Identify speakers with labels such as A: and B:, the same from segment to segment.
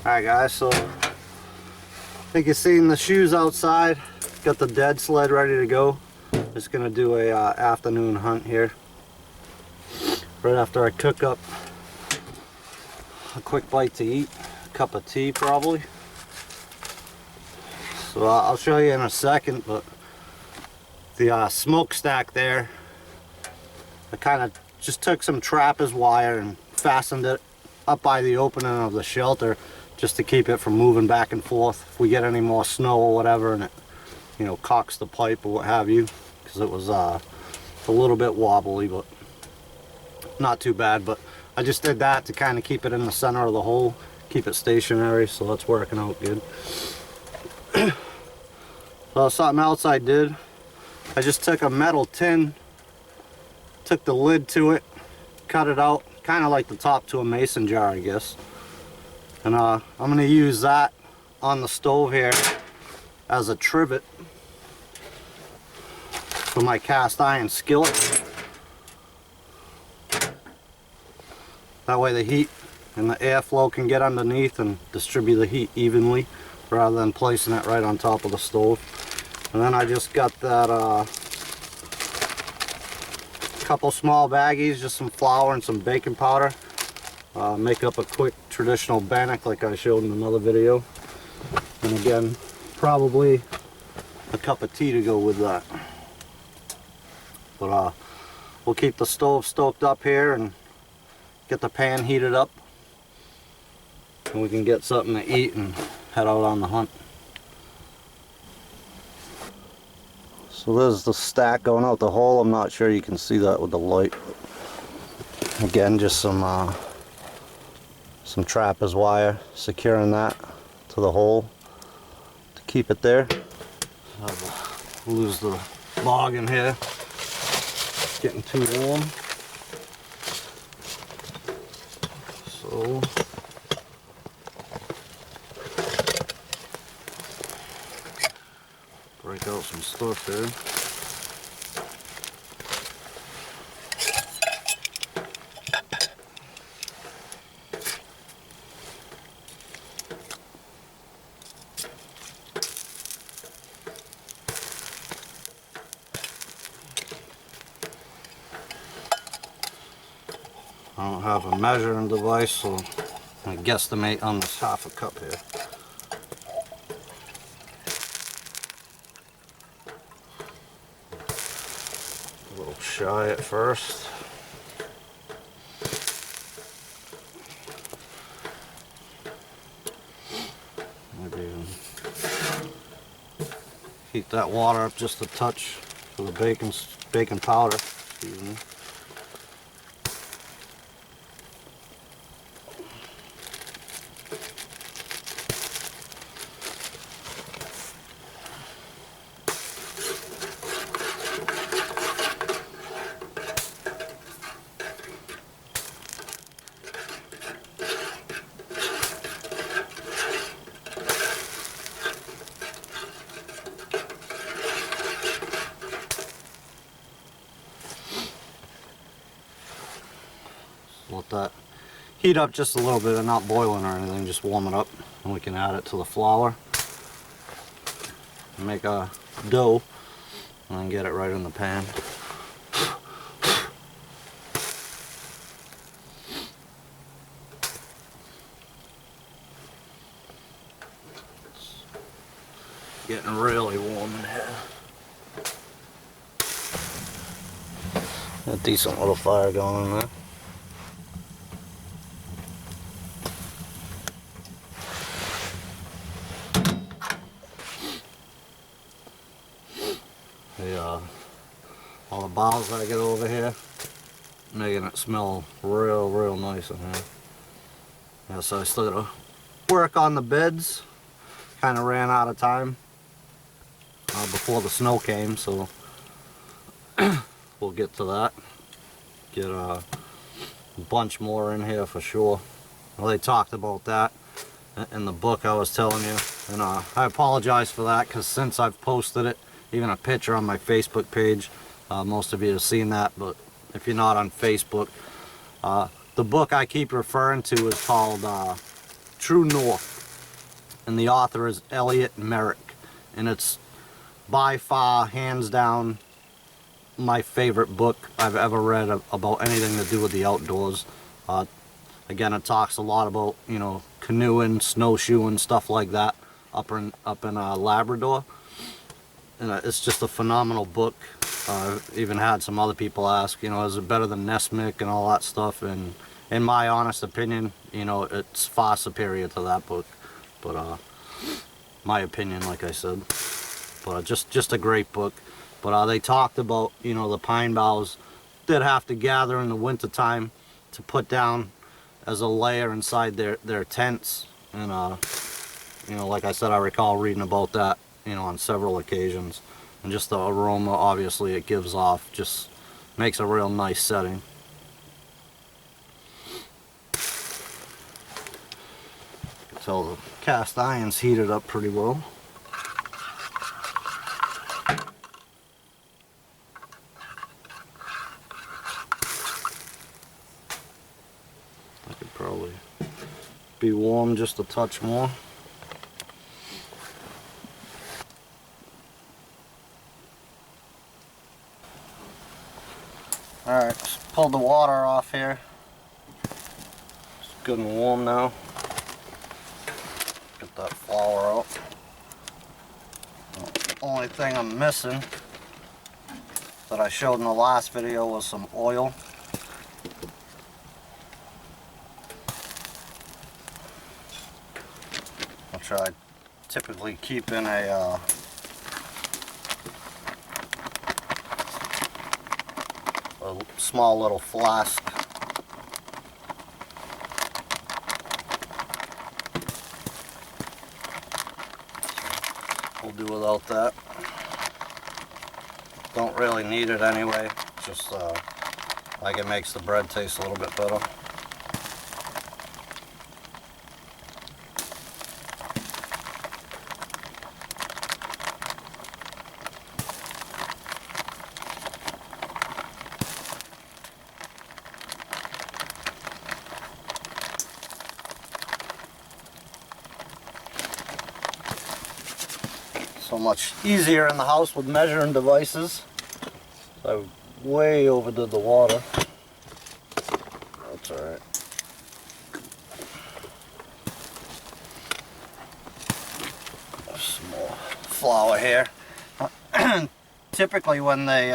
A: Alright guys, so I think you've seen the shoes outside. Got the dead sled ready to go. Just gonna do a afternoon hunt here. Right after I cook up a quick bite to eat. A cup of tea probably. So I'll show you in a second, but the smokestack there, I kind of just took some trapeze wire and fastened it up by the opening of the shelter just to keep it from moving back and forth if we get any more snow or whatever and it, you know, cocks the pipe or what have you, because it was a little bit wobbly, but not too bad. But I just did that to kind of keep it in the center of the hole, keep it stationary, so that's working out good. So something else I did, I just took a metal tin, took the lid to it, cut it out, kind of like the top to a mason jar, I guess. And I'm going to use that on the stove here as a trivet for my cast iron skillet. That way the heat and the airflow can get underneath and distribute the heat evenly rather than placing it right on top of the stove. And then I just got that couple small baggies, just some flour and some baking powder. Make up a quick traditional bannock like I showed in another video. And again, probably a cup of tea to go with that. But we'll keep the stove stoked up here and get the pan heated up, and we can get something to eat and head out on the hunt. So there's the stack going out the hole. I'm not sure you can see that with the light. Again, just some trapeze wire securing that to the hole to keep it there. I'll lose the log in here. It's getting too warm. So break out some stuff here. I don't have a measuring device, so I guesstimate on this half a cup here. A little shy at first. Maybe heat that water up just a touch for the baking powder. Excuse me. Let that heat up just a little bit, and not boiling or anything, just warm it up, and we can add it to the flour and make a dough and then get it right in the pan. It's getting really warm in here. A decent little fire going in there. All the boughs I get over here, making it smell real nice in here. Yeah, so I still gotta work on the beds. Kind of ran out of time before the snow came, so we'll get to that. Get a bunch more in here for sure. Well, they talked about that in the book I was telling you, and I apologize for that, because since I've posted it, even a picture on my Facebook page, most of you have seen that, but if you're not on Facebook, the book I keep referring to is called True North. and the author is Elliot Merrick, and it's by far, hands down, my favorite book I've ever read about anything to do with the outdoors. Again, it talks a lot about, you know, canoeing, snowshoeing, stuff like that up in Labrador, and it's just a phenomenal book. I've even had some other people ask, you know, is it better than Nesmith and all that stuff, and in my honest opinion, you know, it's far superior to that book. But my opinion, like I said, but just a great book. But they talked about, you know, the pine boughs they'd have to gather in the winter time to put down as a layer inside their tents, and you know, like I said, I recall reading about that, you know, on several occasions, and just the aroma obviously it gives off just makes a real nice setting. You can tell the cast iron's heated up pretty well. I could probably be warm just a touch more. Alright, just pulled the water off here. It's good and warm now. Get that flour out. The only thing I'm missing that I showed in the last video was some oil. Which I typically keep in a small little flask. We'll do without that. Don't really need it anyway, just like it makes the bread taste a little bit better. So much easier in the house with measuring devices. I way overdid the water. That's alright. Some more flour here. Typically when they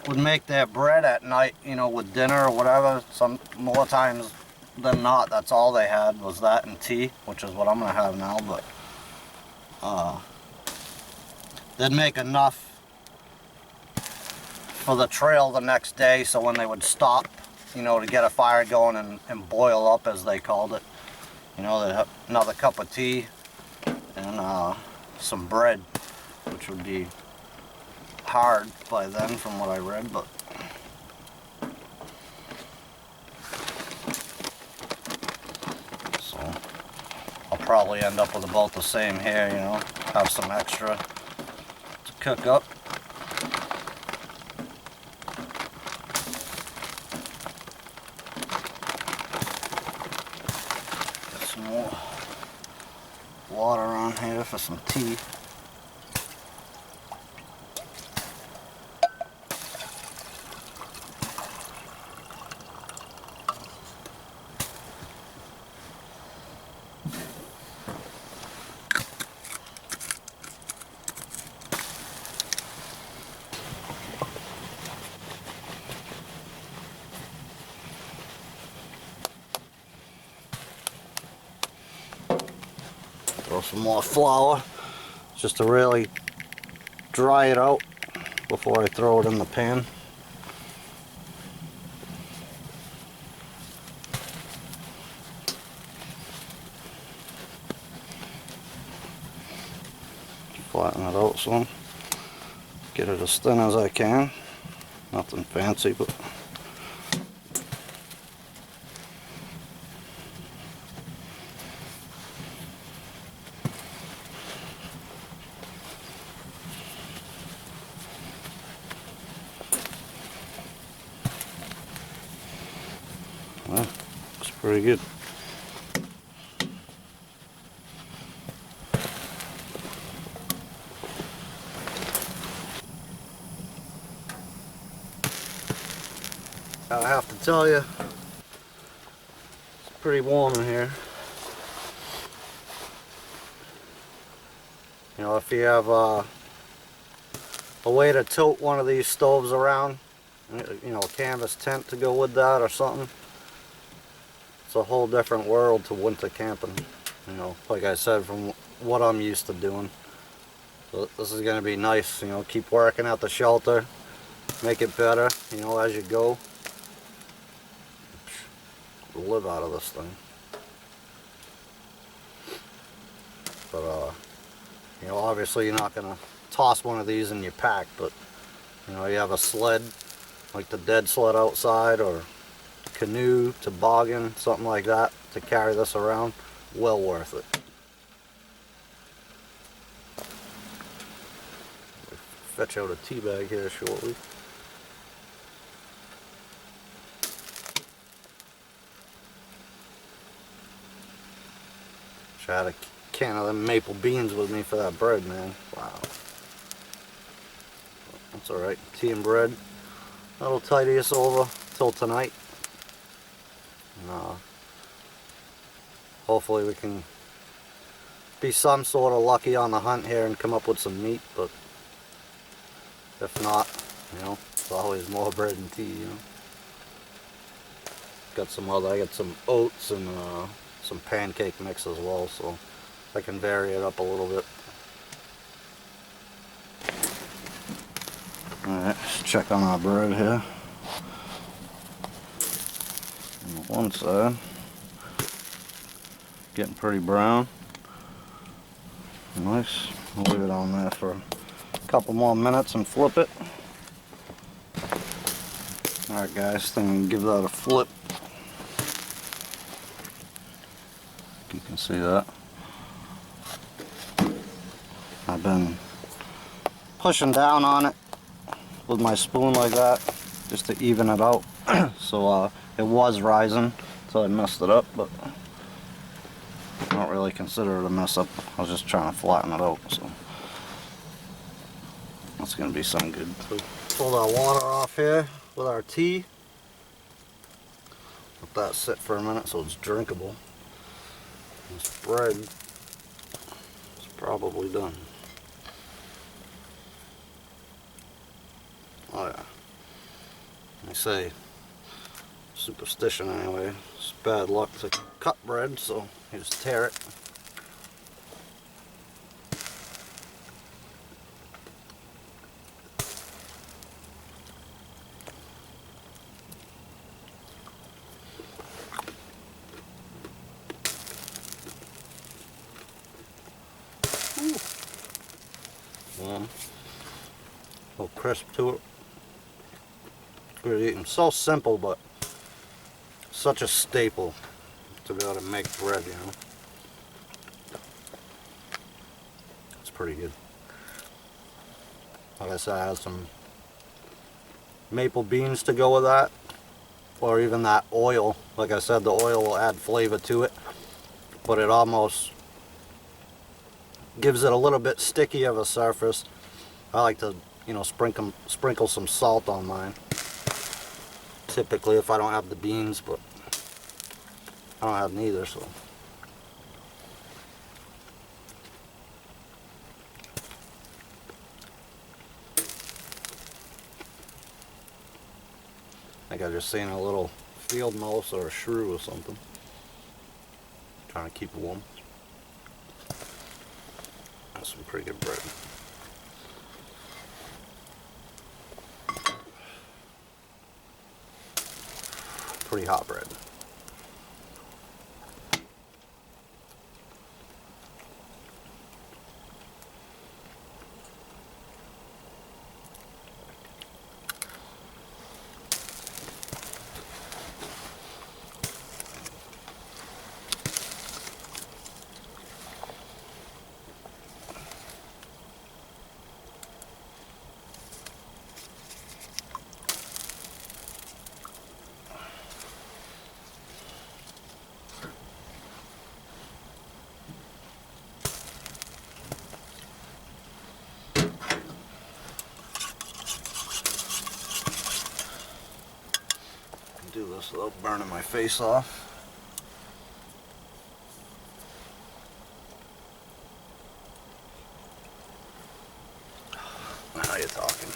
A: would make their bread at night, you know, with dinner or whatever, some more times than not, that's all they had was that and tea, which is what I'm gonna have now. But they'd make enough for the trail the next day, so when they would stop, you know, to get a fire going and boil up, as they called it, you know, they'd have another cup of tea and some bread, which would be hard by then from what I read, but I'll probably end up with about the same here, you know, have some extra to cook up. Get some more water on here for some tea. Throw some more flour just to really dry it out before I throw it in the pan. Flatten it out some. Get it as thin as I can. Nothing fancy, but well, looks pretty good. tell you, it's pretty warm in here. You know, if you have a way to tilt one of these stoves around, you know, a canvas tent to go with that or something, it's a whole different world to winter camping. You know, like I said, from what I'm used to doing. So this is going to be nice, you know, keep working at the shelter, make it better, you know, as you go. Live out of this thing. But, you know, obviously you're not going to toss one of these in your pack, but, you know, you have a sled, like the dead sled outside, or canoe, toboggan, something like that, to carry this around, well worth it. Fetch out a tea bag here shortly. I had a can of them maple beans with me for that bread, man. Wow. That's alright. Tea and bread. That'll tidy us over till tonight. And, hopefully we can be some sort of lucky on the hunt here and come up with some meat, but if not, you know, it's always more bread and tea, you know. I got some oats and some pancake mix as well, so I can vary it up a little bit. Alright, let's check on our bread here. On one side, getting pretty brown. Nice. I'll leave it on there for a couple more minutes and flip it. Alright guys, then give that a flip. You can see that. I've been pushing down on it with my spoon like that just to even it out. So it was rising until I messed it up, but I don't really consider it a mess up. I was just trying to flatten it out, so that's gonna be something good. So pulled our water off here with our tea. Let that sit for a minute so it's drinkable. This bread is probably done. Oh yeah. They say, superstition anyway, it's bad luck to cut bread, so you just tear it. A little crisp to it. Good eating. So simple, but such a staple to be able to make bread, you know. It's pretty good. Like I said, I have some maple beans to go with that, or even that oil. Like I said, the oil will add flavor to it, but it almost gives it a little bit sticky of a surface. I like to, you know, sprinkle some salt on mine. Typically, if I don't have the beans, but I don't have neither, so. I think I just seen a little field mouse or a shrew or something. Trying to keep it warm. That's some pretty good bread. Pretty hot bread. without burning my face off. Now you're talking.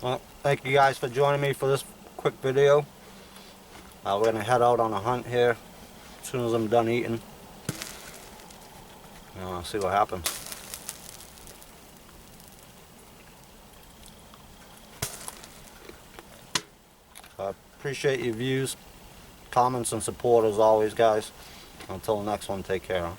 A: Well, thank you guys for joining me for this quick video. We're going to head out on a hunt here as soon as I'm done eating. See what happens. I appreciate your views, comments, and support as always, guys. Until the next one, take care.